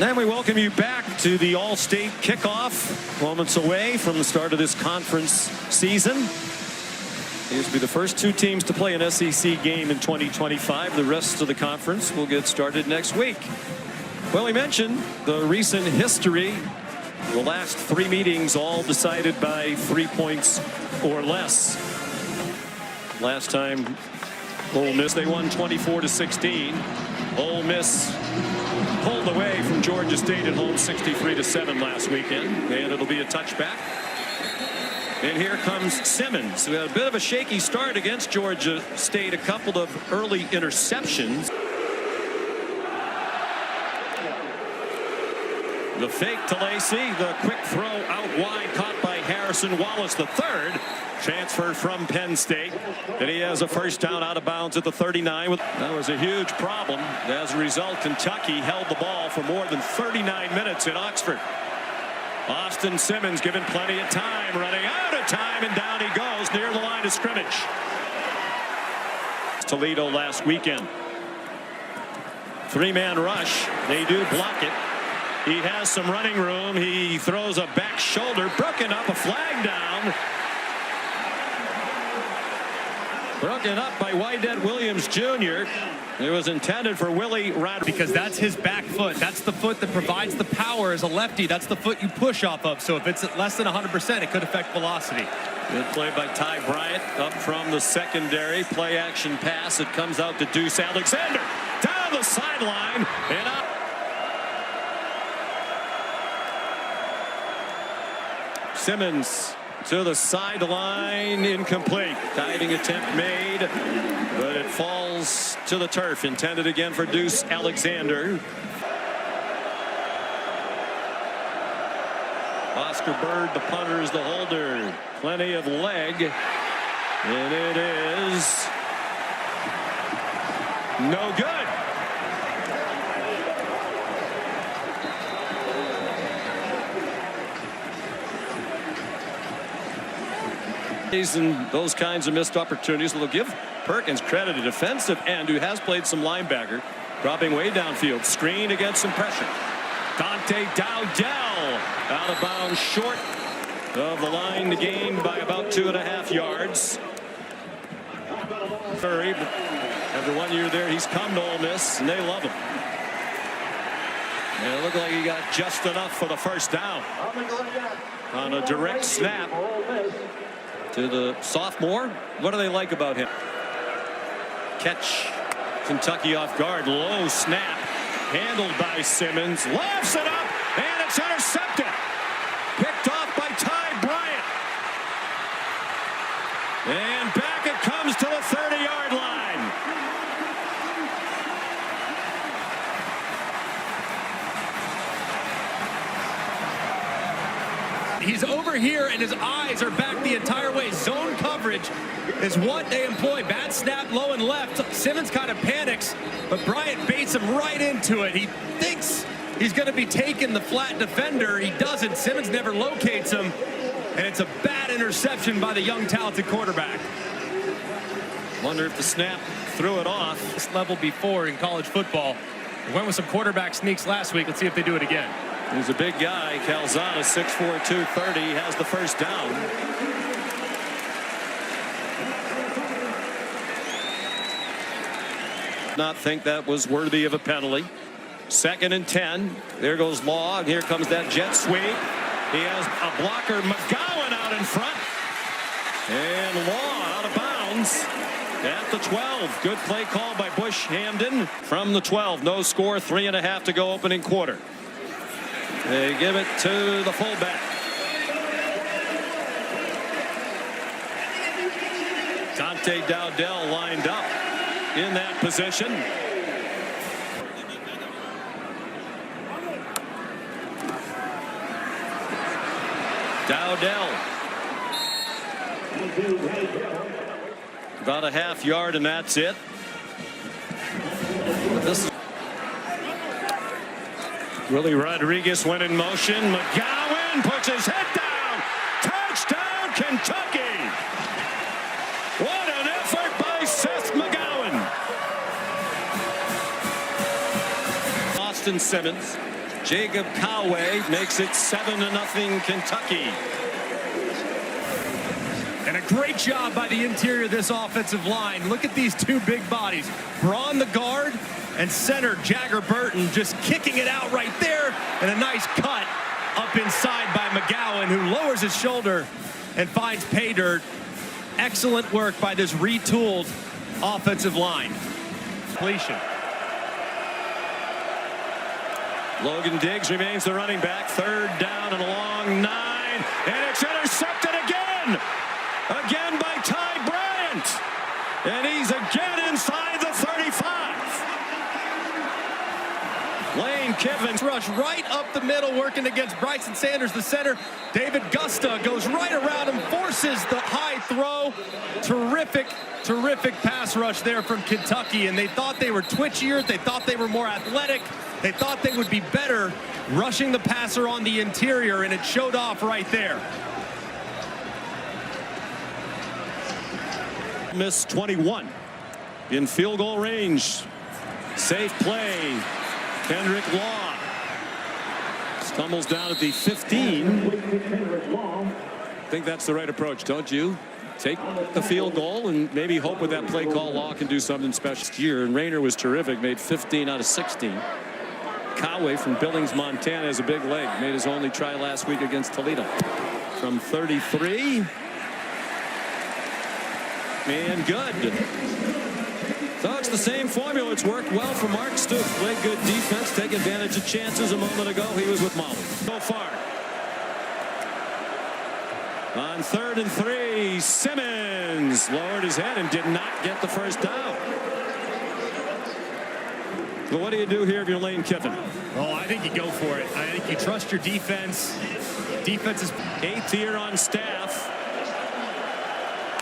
And we welcome you back to the All-State Kickoff. Moments away from the start of this conference season. These will be the first two teams to play an SEC game in 2025. The rest of the conference will get started next week. Well, we mentioned the recent history. The last three meetings all decided by 3 points or less. Last time Ole Miss, they won 24-16. Ole Miss pulled away from Georgia State at home 63-7 last weekend, and it'll be a touchback. And here comes Simmons, who had a bit of a shaky start against Georgia State, a couple of early interceptions. The fake to Lacey, the quick throw out wide, caught by Harrison Wallace, the third. Transfer from Penn State. And he has a first down out of bounds at the 39. That was a huge problem. As a result, Kentucky held the ball for more than 39 minutes in Oxford. Austin Simmons given plenty of time, running out of time, and down he goes near the line of scrimmage. Toledo last weekend. Three-man rush. They do block it. He has some running room. He throws a back shoulder, broken up, a flag down. Broken up by Wydett Williams Jr. It was intended for Willie Rodriguez. Because that's his back foot. That's the foot that provides the power as a lefty. That's the foot you push off of. So if it's at less than 100%, it could affect velocity. Good play by Ty Bryant up from the secondary. Play action pass. It comes out to Deuce Alexander. Down the sideline and out. Simmons to the sideline, incomplete. Diving attempt made, but it falls to the turf. Intended again for Deuce Alexander. Oscar Bird, the punter, is the holder. Plenty of leg, and it is no good. And those kinds of missed opportunities will give Perkins credit, a defensive end who has played some linebacker, dropping way downfield, screen against some pressure. Dante Dowdell out of bounds, short of the line to gain by about 2.5 yards. Curry, after 1 year there, he's come to Ole Miss, and they love him. And it looked like he got just enough for the first down on a direct snap to the sophomore. What do they like about him? Catch Kentucky off guard. Low snap handled by Simmons. Lofts it up, and it's intercepted. Picked off by Ty Bryant. And back it comes to the 30-yard line. He's over here, and his eyes are back the entire way. Zone coverage is what they employ. Bad snap, low and left. Simmons kind of panics, but Bryant baits him right into it. He thinks he's going to be taking the flat defender. He doesn't. Simmons never locates him, and it's a bad interception by the young, talented quarterback. Wonder if the snap threw it off. This level before in college football. They went with some quarterback sneaks last week. Let's see if they do it again. He's a big guy. Calzada, 6'4", 230, has the first down. Not think that was worthy of a penalty. 2nd and 10. There goes Law, and here comes that jet sweep. He has a blocker, McGowan, out in front. And Law out of bounds at the 12. Good play call by Bush Hamden from the 12. No score, 3.5 to go opening quarter. They give it to the fullback. Dante Dowdell lined up in that position. Dowdell. About a half yard, and that's it. This is Willie Rodriguez went in motion. McGowan puts his head down. Touchdown, Kentucky. What an effort by Seth McGowan. Austin Simmons Jacob Coway makes it 7-0 Kentucky. And a great job by the interior of this offensive line. Look at these two big bodies. Braun, the guard, and center Jagger Burton just kicking it out right there. And a nice cut up inside by McGowan, who lowers his shoulder and finds pay dirt. Excellent work by this retooled offensive line. Completion. Logan Diggs remains the running back. 3rd down and a long 9. And it's intercepted again. Again by Ty Bryant. And he's again inside the 35. Lane Kiffin. Rush right up the middle, working against Bryson Sanders, the center. David Gusta goes right around him, forces the high throw. Terrific pass rush there from Kentucky. And they thought they were twitchier. They thought they were more athletic. They thought they would be better rushing the passer on the interior, and it showed off right there. Miss 21 in field goal range. Safe play. Kendrick Law stumbles down at the 15. I think that's the right approach, don't you? Take the field goal and maybe hope with that play call Law can do something special this year. And Rayner was terrific, made 15 out of 16. Coway from Billings, Montana has a big leg. Made his only try last week against Toledo. From 33. And good. So it's the same formula. It's worked well for Mark Stoops. Played good defense, take advantage of chances. A moment ago, he was with Molly. So far. On 3rd and 3, Simmons lowered his head and did not get the first down. But what do you do here if you're Lane Kiffin? Oh, I think you go for it. I think you trust your defense. Defense is 8th year on staff.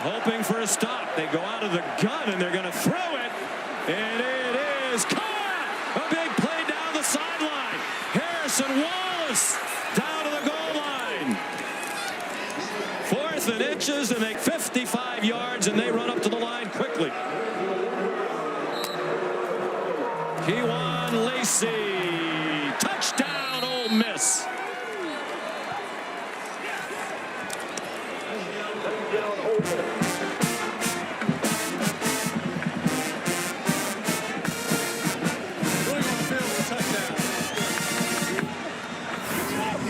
Hoping for a stop. They go out of the gun and they're going to throw it. And it is caught. A big play down the sideline. Harrison Wallace down to the goal line. 4th and inches, and they 55 yards, and they run up to the line quickly. Kewan Lacey. Touchdown, Ole Miss.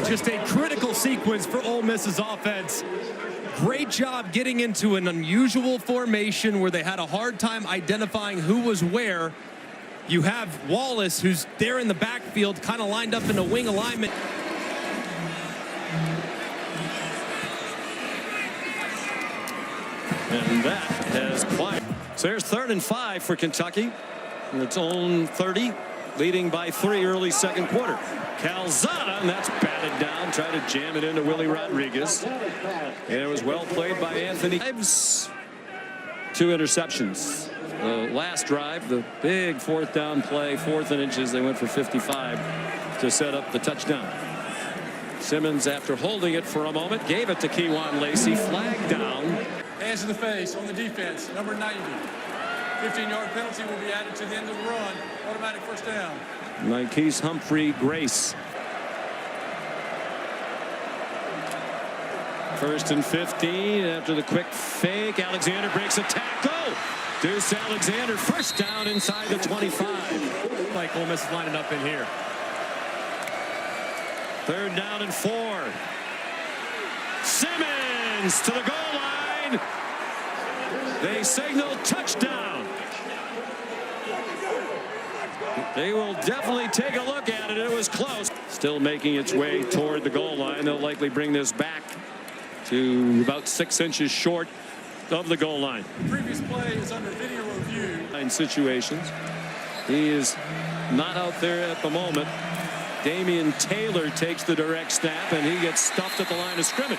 just a critical sequence for Ole Miss's offense. Great job getting into an unusual formation where they had a hard time identifying who was where. You have Wallace, who's there in the backfield, kind of lined up in a wing alignment. And that has quiet. So here's 3rd and 5 for Kentucky. In its own 30, leading by 3 early second quarter. Calzada, and that's batted down, tried to jam it into Willie Rodriguez. And it was well played by Anthony. 2 interceptions. The last drive, the big 4th down play, 4th and inches, they went for 55 to set up the touchdown. Simmons, after holding it for a moment, gave it to Kewan Lacey. Flag down. Hands in the face on the defense, number 90. 15-yard penalty will be added to the end of the run. Automatic first down. Nikes Humphrey Grace. 1st and 15 after the quick fake. Alexander breaks a tackle. Deuce Alexander, first down inside the 25. Like Ole Miss is lining up in here. 3rd down and 4. Simmons to the goal line. They signal touchdown. They will definitely take a look at it. It was close. Still making its way toward the goal line. They'll likely bring this back to about 6 inches short of the goal line. The previous play is under video review. In situations, he is not out there at the moment. Damian Taylor takes the direct snap, and he gets stuffed at the line of scrimmage.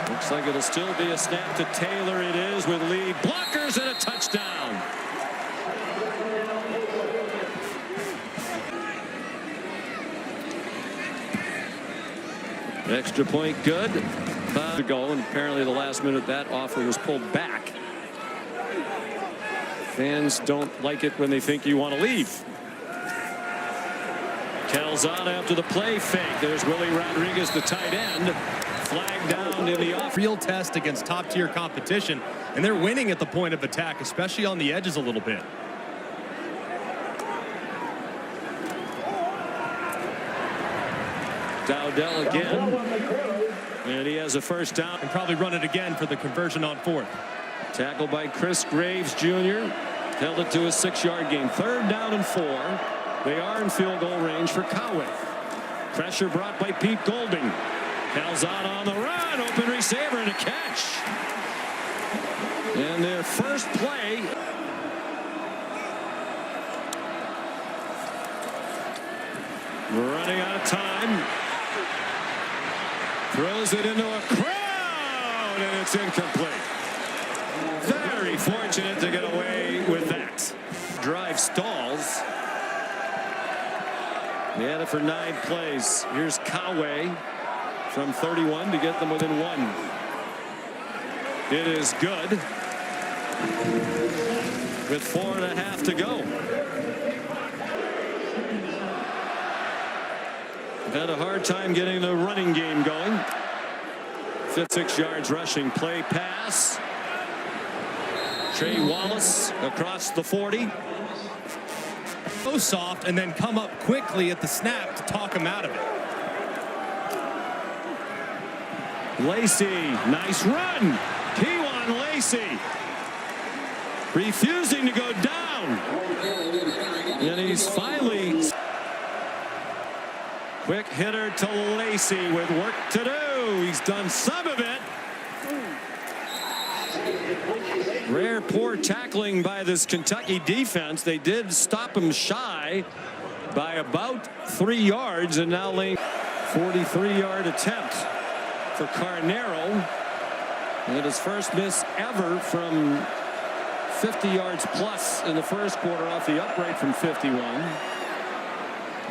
Looks like it'll still be a snap to Taylor. It is, with lead blockers and a touchdown. Extra point good. To go, and apparently the last minute that offer was pulled back. Fans don't like it when they think you want to leave. Calzada after the play fake. There's Willie Rodriguez, the tight end. Flag down in the off. Real test against top-tier competition, and they're winning at the point of attack, especially on the edges a little bit. Dowdell again, and he has a first down. And probably run it again for the conversion on fourth. Tackled by Chris Graves Jr. Held it to a 6-yard gain. 3rd down and 4. They are in field goal range for Cowett. Pressure brought by Pete Golding. Calzada on the run. Open receiver and a catch. And their first play. Running out of time. Throws it into a crowd, and it's incomplete. Very fortunate to get away with that. Drive stalls. They had it for 9 plays. Here's Coway from 31 to get them within 1. It is good. With 4.5 to go. Had a hard time getting the running game going. 6 yards rushing. Play pass. Trey Wallace across the 40. So soft and then come up quickly at the snap to talk him out of it. Lacey, nice run. Kewan Lacey refusing to go down. And he's finally quick hitter to Lacey with work to do. He's done some of it. Rare poor tackling by this Kentucky defense. They did stop him shy by about 3 yards, and now laying 43-yard attempt for Carnero. And his first miss ever from 50 yards plus in the first quarter off the upright from 51.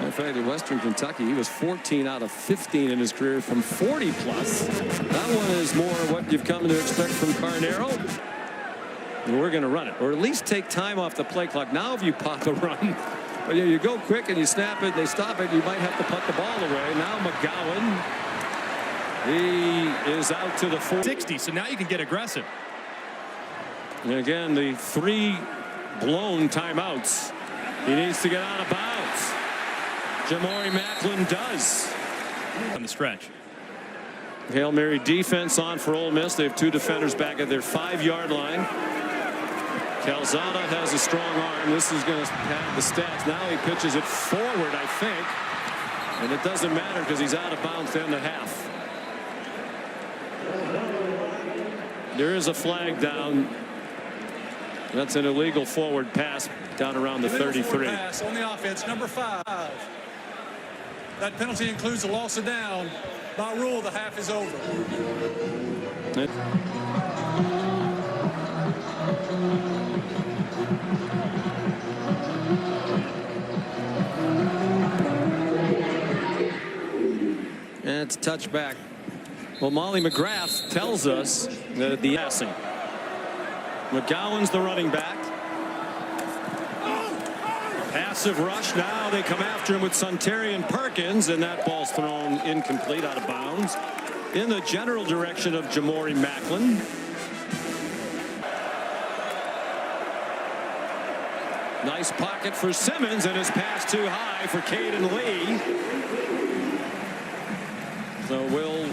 In fact, at Western Kentucky, he was 14 out of 15 in his career from 40 plus. That one is more what you've come to expect from Carnero. And we're going to run it, or at least take time off the play clock. Now if you pop a run, but you go quick and you snap it, they stop it, you might have to put the ball away. Now McGowan, he is out to the 60, so now you can get aggressive. And again, the 3 blown timeouts. He needs to get out of bounds. Jamori Macklin does. On the stretch. Hail Mary defense on for Ole Miss. They have 2 defenders back at their 5-yard line. Calzada has a strong arm. This is going to have the stats. Now he pitches it forward, I think. And it doesn't matter because he's out of bounds end of half. There is a flag down. That's an illegal forward pass down around the 33. Pass on the offense, number 5. That penalty includes a loss of down. By rule, the half is over. And it's a touchback. Well, Molly McGrath tells us that at the passing. McGowan's the running back. Passive rush. Now they come after him with Suntarian Perkins, and that ball's thrown incomplete, out of bounds, in the general direction of Jamori Macklin. Nice pocket for Simmons, and his pass too high for Caden Lee. So will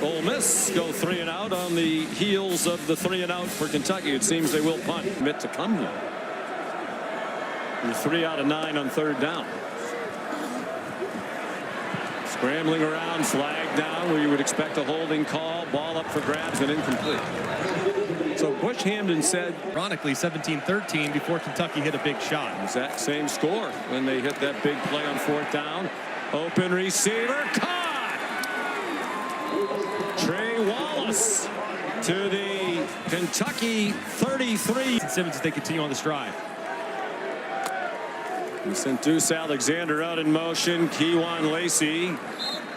Ole Miss go 3 and out on the heels of the 3 and out for Kentucky? It seems they will punt. Commit to come here. 3 out of 9 on 3rd down. Scrambling around, flag down where you would expect a holding call. Ball up for grabs and incomplete. So Bush Hamden said, ironically, 17-13 before Kentucky hit a big shot. Exact same score when they hit that big play on 4th down. Open receiver, caught. Trey Wallace to the Kentucky 33. Simmons, they continue on this drive. We sent Deuce Alexander out in motion. Kewan Lacey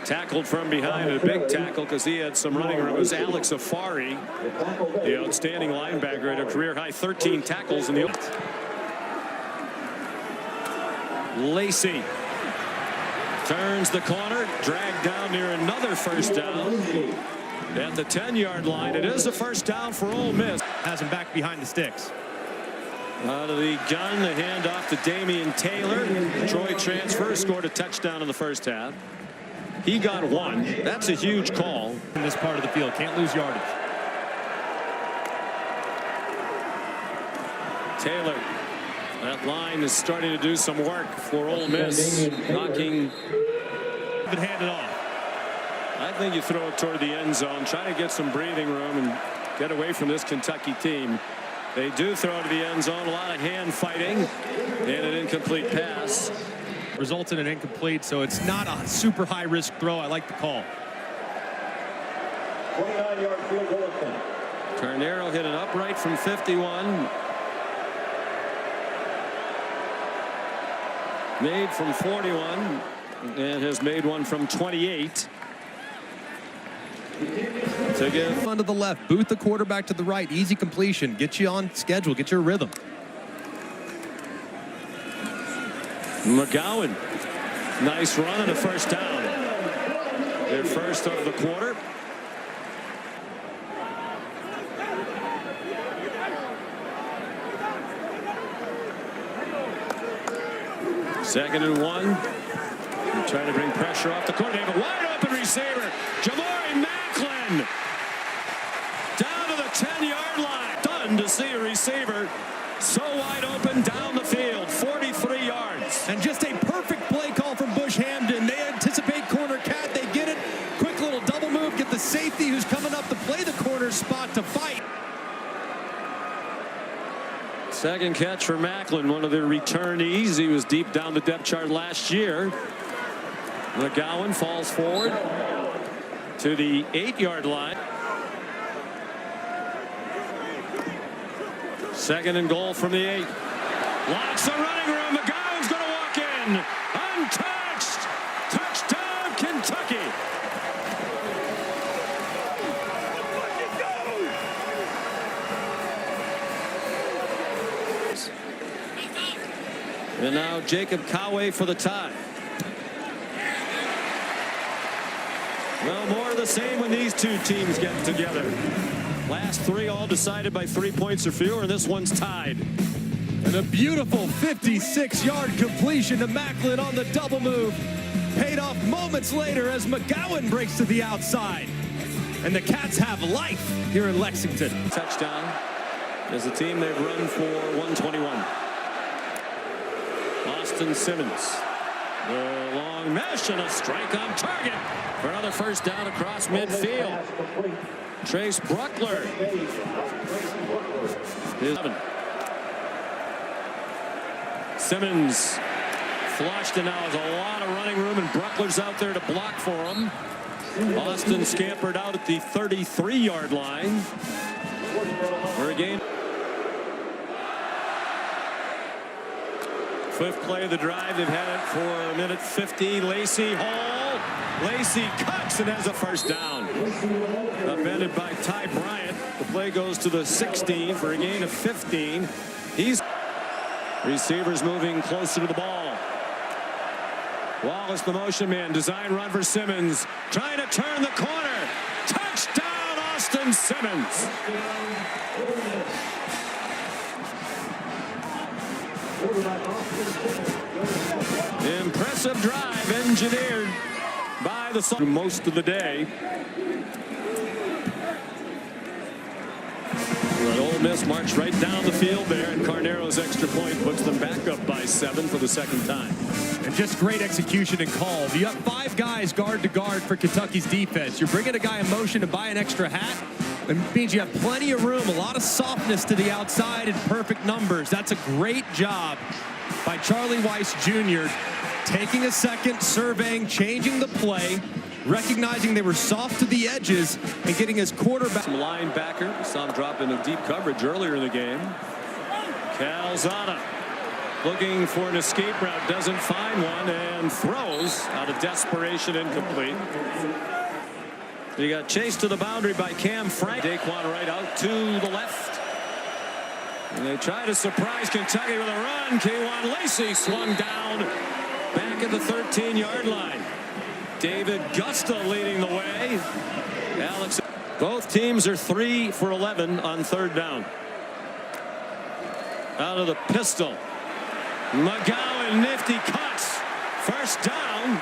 tackled from behind, a big tackle because he had some running room. It was Alex Afari, the outstanding linebacker, at a career high 13 tackles in the Lacey turns the corner, dragged down near another first down at the 10-yard line. It is a first down for Ole Miss. Has him back behind the sticks. Out of the gun, the handoff to Damian Taylor. Troy transfer, scored a touchdown in the first half. He got one. That's a huge call. In this part of the field, can't lose yardage. Taylor, that line is starting to do some work for Ole Miss. Knocking. Been handed off. I think you throw it toward the end zone, try to get some breathing room and get away from this Kentucky team. They do throw to the end zone. A lot of hand fighting and an incomplete pass. Results in an incomplete, so it's not a super high risk throw. I like the call. 29-yard field goal attempt. Carnero hit an upright from 51. Made from 41 and has made one from 28. To give On to the left, boot the quarterback to the right, easy completion, get you on schedule, get your rhythm. McGowan, nice run and a first down. Their first of the quarter. Second and 1. Trying to bring pressure off the corner. They have a wide open receiver. Jamari Macklin down to the 10-yard line. Done to see a receiver so wide open down the field. 43 yards. And just a perfect play call from Bush Hamden. They anticipate corner cat. They get it. Quick little double move. Get the safety who's coming up to play the corner spot to fight. Second catch for Macklin, one of the returnees. He was deep down the depth chart last year. McGowan falls forward to the 8-yard line. Second and goal from the 8. Lots of running room. McGowan's going to walk in. Untouched. Touchdown, Kentucky. And now Jacob Coway for the tie. Well, more of the same when these two teams get together. Last 3 all decided by 3 points or fewer, and this one's tied. And a beautiful 56-yard completion to Macklin on the double move. Paid off moments later as McGowan breaks to the outside. And the Cats have life here in Lexington. Touchdown as a team they've run for 121. Austin Simmons. The long mesh and a strike on target for another first down across midfield. Trace Bruckler is 7. Simmons flushed and now has a lot of running room, and Bruckler's out there to block for him. Austin scampered out at the 33-yard line for a game. Fifth play of the drive. They've had it for a minute 50. Lacey Hall. Lacey cuts and has a first down. Upended by Ty Bryant. The play goes to the 16 for a gain of 15. Receivers moving closer to the ball. Wallace, the motion man. Design run for Simmons. Trying to turn the corner. Touchdown, Austin Simmons. Impressive drive engineered by the Sun most of the day. But Ole Miss marched right down the field there, and Carnero's extra point puts them back up by 7 for the second time. And just great execution and calls. You have 5 guys guard to guard for Kentucky's defense. You're bringing a guy in motion to buy an extra hat. It means you have plenty of room, a lot of softness to the outside and perfect numbers. That's a great job by Charlie Weiss Jr. Taking a second, surveying, changing the play, recognizing they were soft to the edges, and getting his quarterback. Some linebacker. Saw him drop into deep coverage earlier in the game. Calzada looking for an escape route, doesn't find one, and throws out of desperation, incomplete. He got chased to the boundary by Cam Frank. Daquan Wright out to the left. And they try to surprise Kentucky with a run. K'Waun Lacy swung down back at the 13-yard line. David Gusta leading the way. Alex. Both teams are 3 for 11 on third down. Out of the pistol. McGowan, nifty cuts. First down.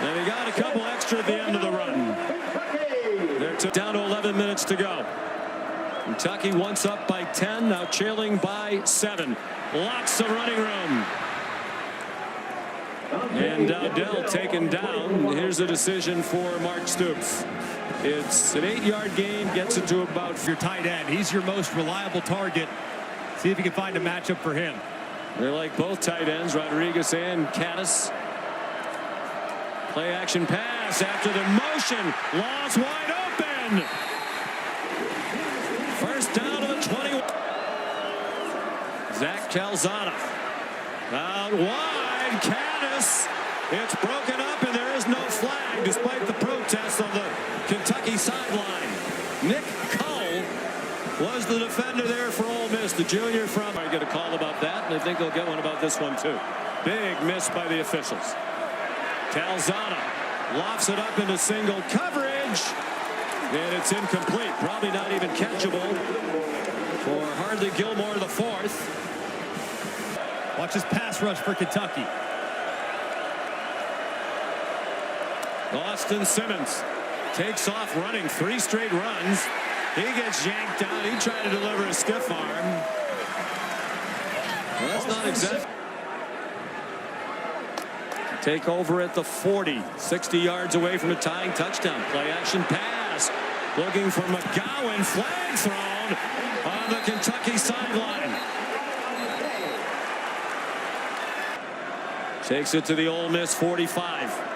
And he got a couple extra at the end of the run. They're down to 11 minutes to go. Kentucky once up by 10, now trailing by 7. Lots of running room. And Dowdell taken down. Here's a decision for Mark Stoops. It's an 8-yard gain, gets it to about Your tight end, he's your most reliable target. See if you can find a matchup for him. They're like both tight ends, Rodriguez and Caddis. Play action pass after the motion. Law's wide open. First down to the 20. Zach Calzada. Out wide. Caddis. It's broken up and there is no flag despite the protest on the Kentucky sideline. Nick Cull was the defender there for Ole Miss. The junior from. I get a call about that, and I think they'll get one about this one too. Big miss by the officials. Calzada lofts it up into single coverage, and it's incomplete. Probably not even catchable for Hardly Gilmore, the fourth. Watch this pass rush for Kentucky. Austin Simmons takes off running 3 straight runs. He gets yanked out. He tried to deliver a stiff arm. Well, that's not exact. Take over at the 40, 60 yards away from a tying touchdown. Play action pass. Looking for McGowan. Flag thrown on the Kentucky sideline. Takes it to the Ole Miss 45.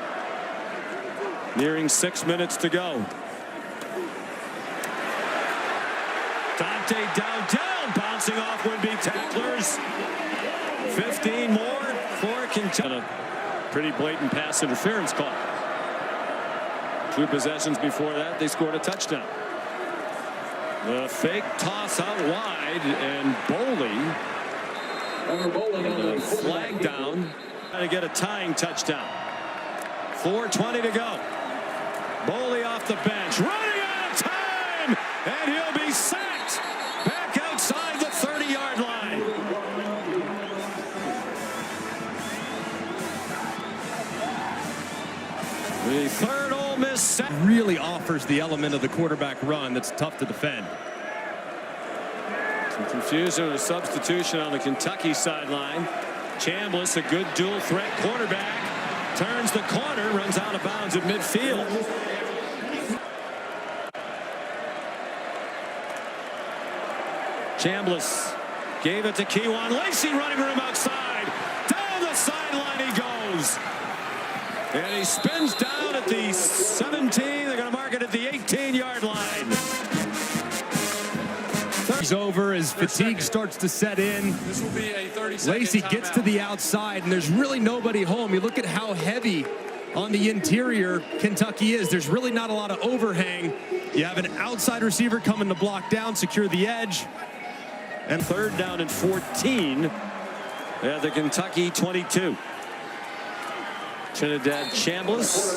Nearing 6 minutes to go. Dante Dowdell bouncing off would-be tacklers. 15 more for Kentucky. Pretty blatant pass interference call. 2 possessions before that, they scored a touchdown. The fake toss out wide, and Boley flag down. Trying to get a tying touchdown. 4:20 to go. Boley off the bench, running out of time, and he'll be sacked back outside the 30-yard line. The third Ole Miss sack. Really offers the element of the quarterback run that's tough to defend. Some confusion with a substitution on the Kentucky sideline. Chambliss, a good dual threat quarterback, turns the corner, runs out of bounds at midfield. Chambliss gave it to K'Waun Lacy, running room outside. Down the sideline he goes. And he spins down at the 17. They're going to mark it at the 18-yard line. He's over as fatigue starts to set in. This will be a 30-second Lacy gets to the outside, and there's really nobody home. You look at how heavy on the interior Kentucky is. There's really not a lot of overhang. You have an outside receiver coming to block down, secure the edge. And third down and 14 at the Kentucky 22. Trinidad Chambliss,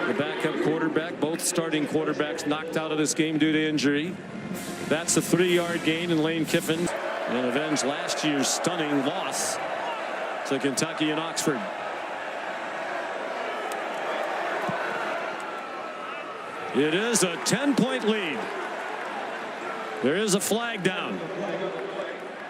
the backup quarterback, both starting quarterbacks knocked out of this game due to injury. That's a 3-yard gain, in Lane Kiffin and avenge last year's stunning loss to Kentucky and Oxford. It is a 10-point lead. There is a flag down.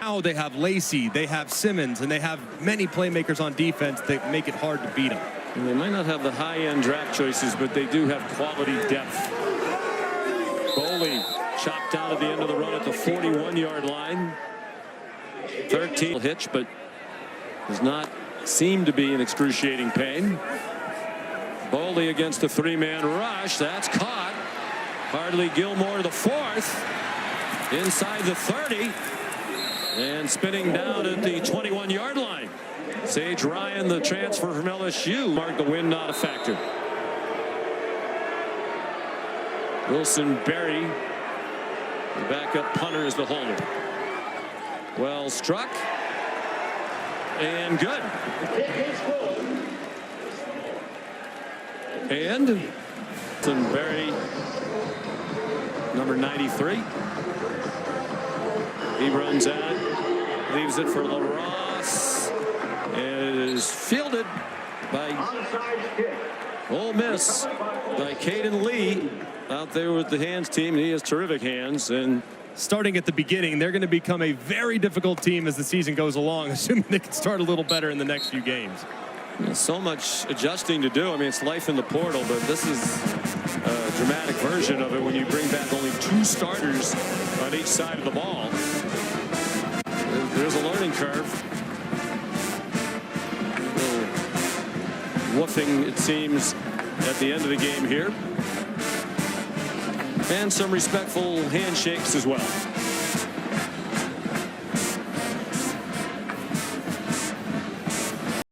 Now they have Lacy, they have Simmons, and they have many playmakers on defense that make it hard to beat them. And they might not have the high-end draft choices, but they do have quality depth. Boley chopped down at the end of the run at the 41-yard line. 13 hitch, but does not seem to be in excruciating pain. Boley against the 3-man rush. That's caught. Hardly Gilmore, the fourth, inside the 30, and spinning down at the 21-yard line. Sage Ryan, the transfer from LSU, marked the win not a factor. Wilson Berry, the backup punter, is the holder. Well struck. And good. And Barry, number 93. He runs out, leaves it for LaRosse, and it is fielded by Ole Miss by Caden Lee out there with the hands team. He has terrific hands. And starting at the beginning, they're going to become a very difficult team as the season goes along, assuming they can start a little better in the next few games. So much adjusting to do. I mean, it's life in the portal, but this is a dramatic version of it when you bring back only 2 starters on each side of the ball. There's a learning curve. Woofing, it seems, at the end of the game here. And some respectful handshakes as well.